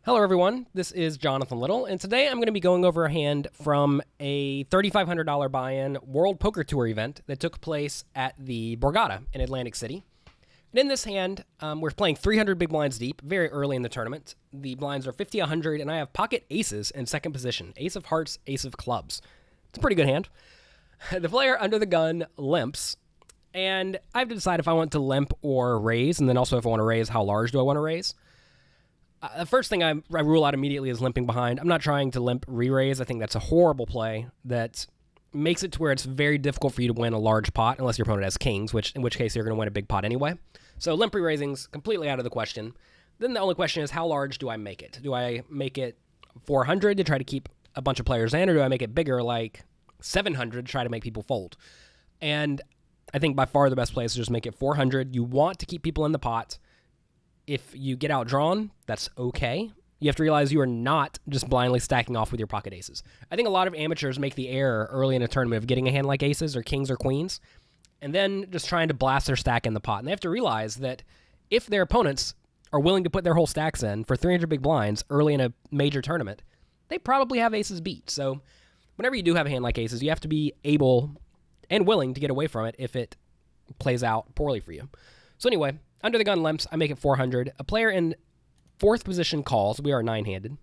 Hello, everyone. This is Jonathan Little, and today I'm going to be going over a hand from a $3,500 buy-in World Poker Tour event that took place at the Borgata in Atlantic City. And in this hand, we're playing 300 big blinds deep, very early in the tournament. The blinds are 50, 100, and I have pocket aces in second position. Ace of hearts, ace of clubs. It's a pretty good hand. The player under the gun limps, and I have to decide if I want to limp or raise, and then also if I want to raise, how large do I want to raise? The first thing I rule out immediately is limping behind. I'm not trying to limp re-raise. I think that's a horrible play that makes it to where it's very difficult for you to win a large pot unless your opponent has kings, in which case you're going to win a big pot anyway. So limp re-raising's completely out of the question. Then the only question is, how large do I make it? Do I make it 400 to try to keep a bunch of players in, or do I make it bigger, like 700, to try to make people fold? And I think by far the best play is to just make it 400. You want to keep people in the pot. If you get outdrawn, that's okay. You have to realize you are not just blindly stacking off with your pocket aces. I think a lot of amateurs make the error early in a tournament of getting a hand like aces or kings or queens, and then just trying to blast their stack in the pot. And they have to realize that if their opponents are willing to put their whole stacks in for 300 big blinds early in a major tournament, they probably have aces beat. So whenever you do have a hand like aces, you have to be able and willing to get away from it if it plays out poorly for you. So anyway, under the gun limps, I make it 400. A player in fourth position calls. We are nine-handed.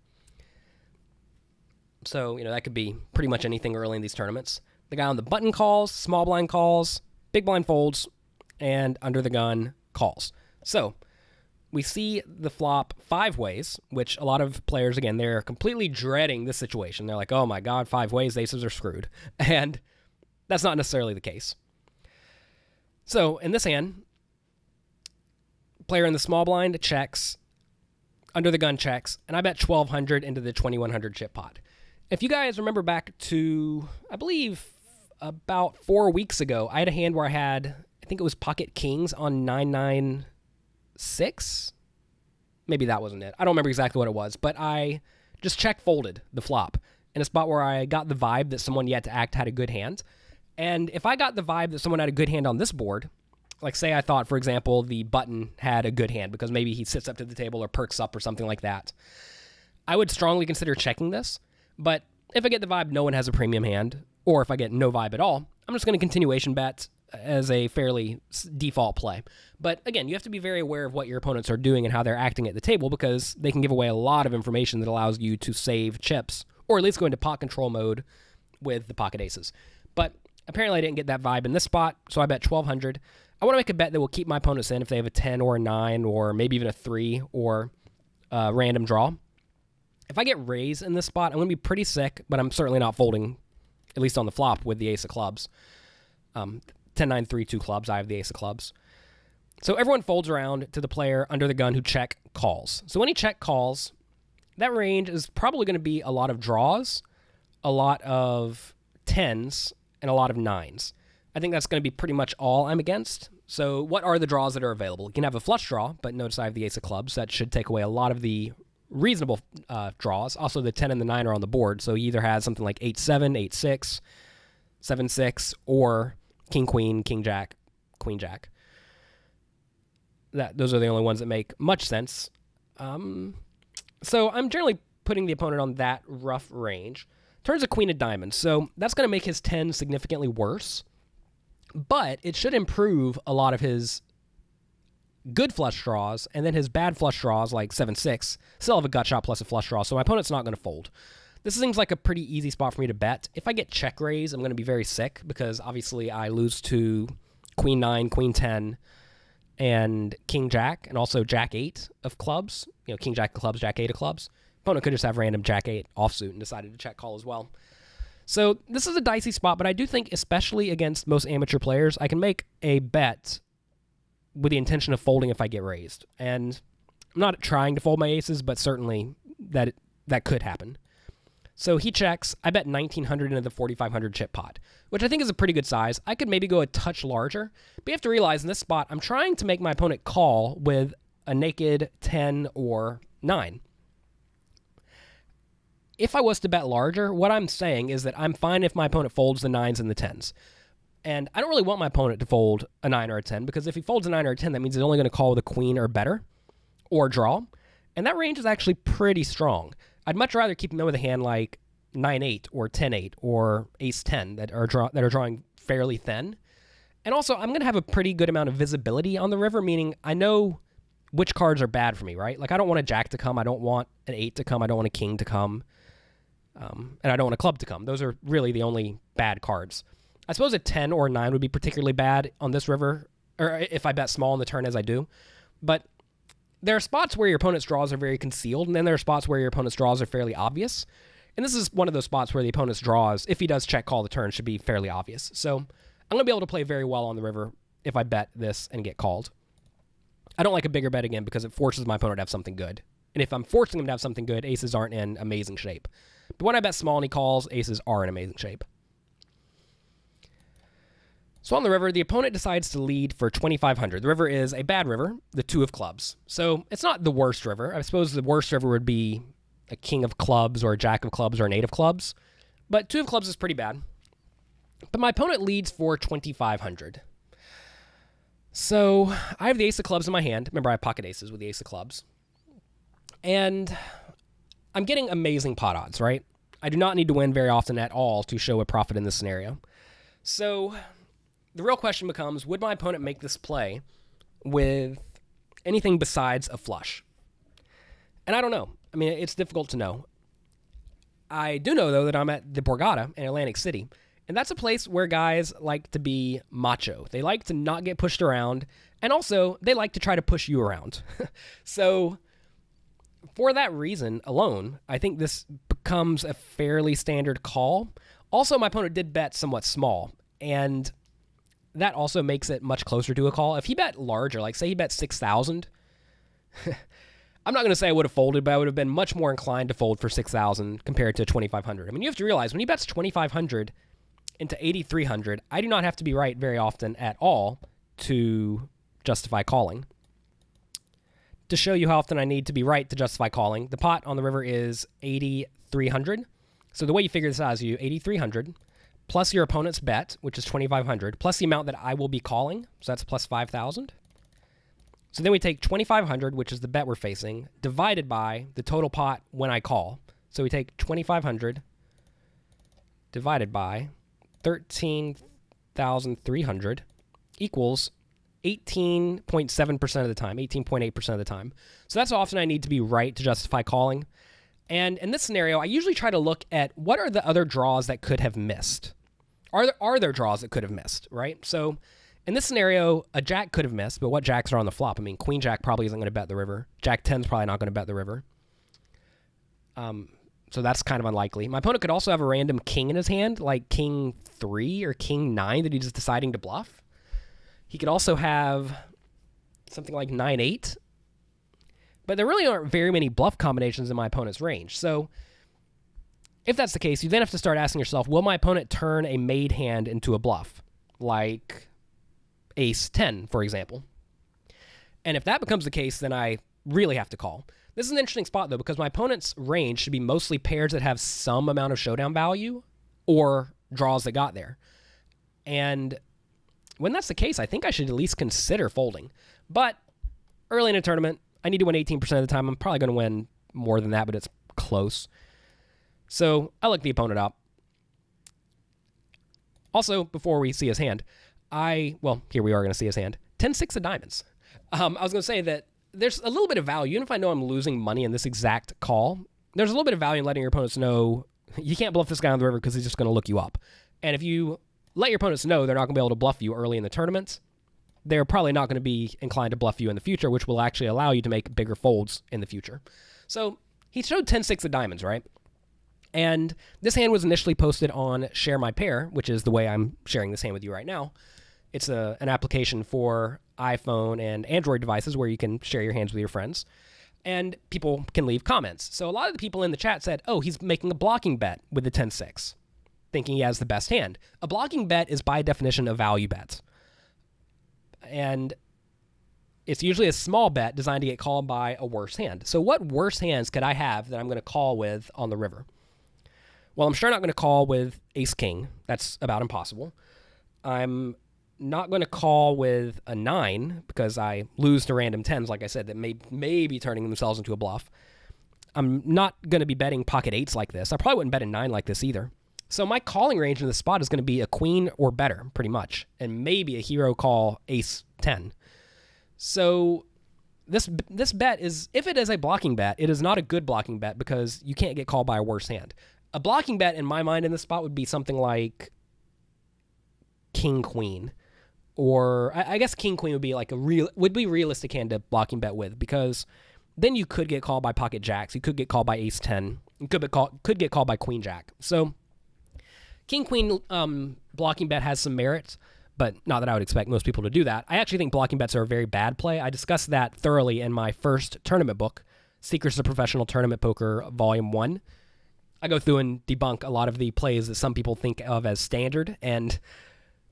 So, that could be pretty much anything early in these tournaments. The guy on the button calls, small blind calls, big blind folds, and under the gun calls. So, we see the flop five ways, which a lot of players, again, they're completely dreading this situation. They're like, oh my God, five ways, the aces are screwed. And that's not necessarily the case. So, in this hand, player in the small blind checks, under the gun checks, and I bet 1,200 into the 2,100 chip pot. If you guys remember back to, I believe, about 4 weeks ago, I had a hand where I think it was pocket kings on 996. Maybe that wasn't it. I don't remember exactly what it was, but I just check folded the flop in a spot where I got the vibe that someone yet to act had a good hand. And if I got the vibe that someone had a good hand on this board, like say I thought, for example, the button had a good hand because maybe he sits up to the table or perks up or something like that, I would strongly consider checking this. But if I get the vibe no one has a premium hand, or if I get no vibe at all, I'm just going to continuation bet as a fairly default play. But again, you have to be very aware of what your opponents are doing and how they're acting at the table, because they can give away a lot of information that allows you to save chips, or at least go into pot control mode with the pocket aces. But apparently I didn't get that vibe in this spot, so I bet 1,200. I want to make a bet that will keep my opponents in if they have a 10 or a 9 or maybe even a 3 or a random draw. If I get raised in this spot, I'm going to be pretty sick, but I'm certainly not folding, at least on the flop, with the ace of clubs. 10, 9, 3, 2 clubs. I have the ace of clubs. So everyone folds around to the player under the gun who check calls. So when he check calls, that range is probably going to be a lot of draws, a lot of 10s, and a lot of 9s. I think that's going to be pretty much all I'm against. So what are the draws that are available? You can have a flush draw, but notice I have the ace of clubs. That should take away a lot of the reasonable draws. Also, the 10 and the 9 are on the board, so he either has something like 8-7, 8-6, 7-6, or king-queen, king-jack, queen-jack. Those are the only ones that make much sense. So I'm generally putting the opponent on that rough range. Turns a queen of diamonds, so that's going to make his 10 significantly worse. But it should improve a lot of his good flush draws, and then his bad flush draws, like 7-6, still have a gut shot plus a flush draw, so my opponent's not going to fold. This seems like a pretty easy spot for me to bet. If I get check raise, I'm going to be very sick, because obviously I lose to queen 9, queen 10, and king jack, and also jack 8 of clubs. King jack of clubs, jack 8 of clubs. Opponent could just have random jack 8 offsuit and decided to check call as well. So this is a dicey spot, but I do think, especially against most amateur players, I can make a bet with the intention of folding if I get raised. And I'm not trying to fold my aces, but certainly that could happen. So he checks. I bet 1,900 into the 4,500 chip pot, which I think is a pretty good size. I could maybe go a touch larger, but you have to realize in this spot, I'm trying to make my opponent call with a naked 10 or 9. If I was to bet larger, what I'm saying is that I'm fine if my opponent folds the 9s and the 10s. And I don't really want my opponent to fold a 9 or a 10, because if he folds a 9 or a 10, that means he's only going to call with a queen or better, or draw. And that range is actually pretty strong. I'd much rather keep him with a hand like 9-8 or 10-8 or ace-10 that are drawing fairly thin. And also, I'm going to have a pretty good amount of visibility on the river, meaning I know which cards are bad for me, right? Like, I don't want a jack to come. I don't want an 8 to come. I don't want a king to come. And I don't want a club to come. Those are really the only bad cards. I suppose a 10 or a 9 would be particularly bad on this river, or if I bet small on the turn as I do. But there are spots where your opponent's draws are very concealed, and then there are spots where your opponent's draws are fairly obvious. And this is one of those spots where the opponent's draws, if he does check call the turn, should be fairly obvious. So I'm going to be able to play very well on the river if I bet this and get called. I don't like a bigger bet again because it forces my opponent to have something good. And if I'm forcing him to have something good, aces aren't in amazing shape. But when I bet small and he calls, aces are in amazing shape. So on the river, the opponent decides to lead for 2,500. The river is a bad river, the 2 of clubs. So it's not the worst river. I suppose the worst river would be a king of clubs or a jack of clubs or an 8 of clubs. But 2 of clubs is pretty bad. But my opponent leads for 2,500. So I have the ace of clubs in my hand. Remember, I have pocket aces with the ace of clubs. And I'm getting amazing pot odds, right? I do not need to win very often at all to show a profit in this scenario. So the real question becomes, would my opponent make this play with anything besides a flush? And I don't know. I mean, it's difficult to know. I do know, though, that I'm at the Borgata in Atlantic City, and that's a place where guys like to be macho. They like to not get pushed around, and also they like to try to push you around. So for that reason alone, I think this becomes a fairly standard call. Also, my opponent did bet somewhat small, and that also makes it much closer to a call. If he bet larger, like say he bet 6,000, I'm not going to say I would have folded, but I would have been much more inclined to fold for 6,000 compared to 2,500. I mean, you have to realize when he bets 2,500 into 8,300, I do not have to be right very often at all to justify calling. To show you how often I need to be right to justify calling, the pot on the river is 8,300. So the way you figure this out is you 8,300 plus your opponent's bet, which is 2,500, plus the amount that I will be calling, so that's plus 5,000. So then we take 2,500, which is the bet we're facing, divided by the total pot when I call. So we take 2,500 divided by 13,300 equals 18.7% of the time, 18.8% of the time. So that's how often I need to be right to justify calling. And in this scenario, I usually try to look at what are the other draws that could have missed. Are there draws that could have missed, right? So in this scenario, a jack could have missed, but what jacks are on the flop? I mean, queen jack probably isn't going to bet the river. Jack 10's probably not going to bet the river. So that's kind of unlikely. My opponent could also have a random king in his hand, like king 3 or king 9 that he's just deciding to bluff. He could also have something like 9-8. But there really aren't very many bluff combinations in my opponent's range. So if that's the case, you then have to start asking yourself, will my opponent turn a made hand into a bluff? Like ace 10, for example. And if that becomes the case, then I really have to call. This is an interesting spot, though, because my opponent's range should be mostly pairs that have some amount of showdown value or draws that got there. And when that's the case, I think I should at least consider folding. But early in a tournament, I need to win 18% of the time. I'm probably going to win more than that, but it's close. So I look the opponent up. Also, before we see his hand, well, here we are going to see his hand. 10-6 of diamonds. I was going to say that there's a little bit of value, even if I know I'm losing money in this exact call, there's a little bit of value in letting your opponents know you can't bluff this guy on the river because he's just going to look you up. And if you let your opponents know they're not going to be able to bluff you early in the tournament, they're probably not going to be inclined to bluff you in the future, which will actually allow you to make bigger folds in the future. So he showed 10-6 of diamonds, right? And this hand was initially posted on Share My Pair, which is the way I'm sharing this hand with you right now. It's an application for iPhone and Android devices where you can share your hands with your friends. And people can leave comments. So a lot of the people in the chat said, oh, he's making a blocking bet with the 10-6, thinking he has the best hand. A blocking bet is by definition a value bet. And it's usually a small bet designed to get called by a worse hand. So what worse hands could I have that I'm going to call with on the river? Well, I'm sure not going to call with ace-king. That's about impossible. I'm not going to call with a 9 because I lose to random 10s, like I said, that may be turning themselves into a bluff. I'm not going to be betting pocket 8s like this. I probably wouldn't bet a 9 like this either. So my calling range in this spot is going to be a queen or better, pretty much, and maybe a hero call ace 10. So this bet is, if it is a blocking bet, it is not a good blocking bet because you can't get called by a worse hand. A blocking bet in my mind in this spot would be something like king queen, or I guess king queen would be like realistic hand to blocking bet with, because then you could get called by pocket jacks, you could get called by ace 10, you could get called by queen jack. So king queen blocking bet has some merits, but not that I would expect most people to do that. I actually think blocking bets are a very bad play. I discussed that thoroughly in my first tournament book, Secrets of Professional Tournament Poker, Volume 1. I go through and debunk a lot of the plays that some people think of as standard and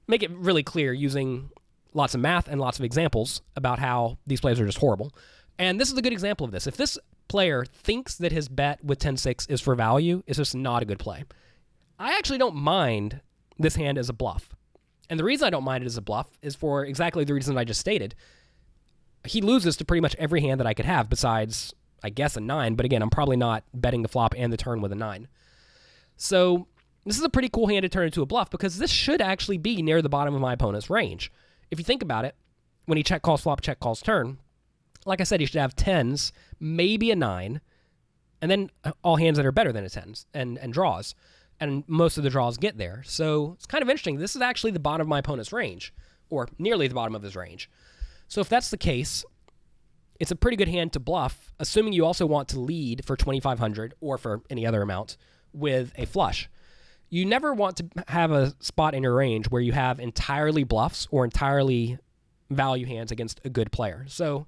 make it really clear using lots of math and lots of examples about how these plays are just horrible. And this is a good example of this. If this player thinks that his bet with 10-6 is for value, it's just not a good play. I actually don't mind this hand as a bluff. And the reason I don't mind it as a bluff is for exactly the reason I just stated. He loses to pretty much every hand that I could have besides, I guess, a 9. But again, I'm probably not betting the flop and the turn with a 9. So this is a pretty cool hand to turn into a bluff because this should actually be near the bottom of my opponent's range. If you think about it, when he check calls flop, check calls turn, like I said, he should have 10s, maybe a 9, and then all hands that are better than a 10s and draws. And most of the draws get there. So it's kind of interesting. This is actually the bottom of my opponent's range, or nearly the bottom of his range. So if that's the case, it's a pretty good hand to bluff, assuming you also want to lead for 2,500 or for any other amount with a flush. You never want to have a spot in your range where you have entirely bluffs or entirely value hands against a good player. So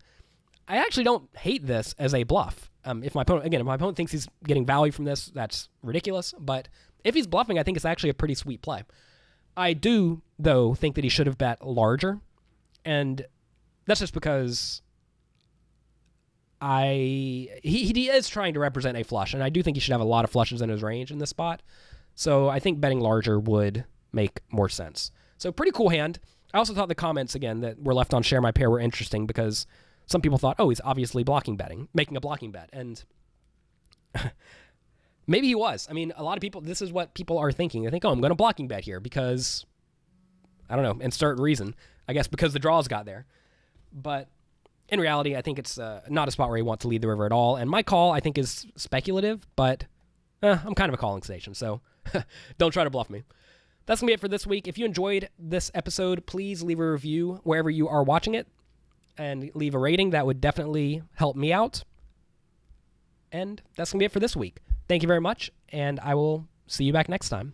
I actually don't hate this as a bluff. If my opponent thinks he's getting value from this, that's ridiculous. But if he's bluffing, I think it's actually a pretty sweet play. I do, though, think that he should have bet larger. And that's just because he is trying to represent a flush. And I do think he should have a lot of flushes in his range in this spot. So I think betting larger would make more sense. So pretty cool hand. I also thought the comments, again, that were left on Share My Pair were interesting because some people thought, oh, he's obviously making a blocking bet. And maybe he was. I mean, a lot of people, this is what people are thinking. They think, oh, I'm going to blocking bet here because, I don't know, insert reason. I guess because the draws got there. But in reality, I think it's not a spot where you want to lead the river at all. And my call, I think, is speculative, but I'm kind of a calling station, so don't try to bluff me. That's going to be it for this week. If you enjoyed this episode, please leave a review wherever you are watching it and leave a rating. That would definitely help me out. And that's going to be it for this week. Thank you very much, and I will see you back next time.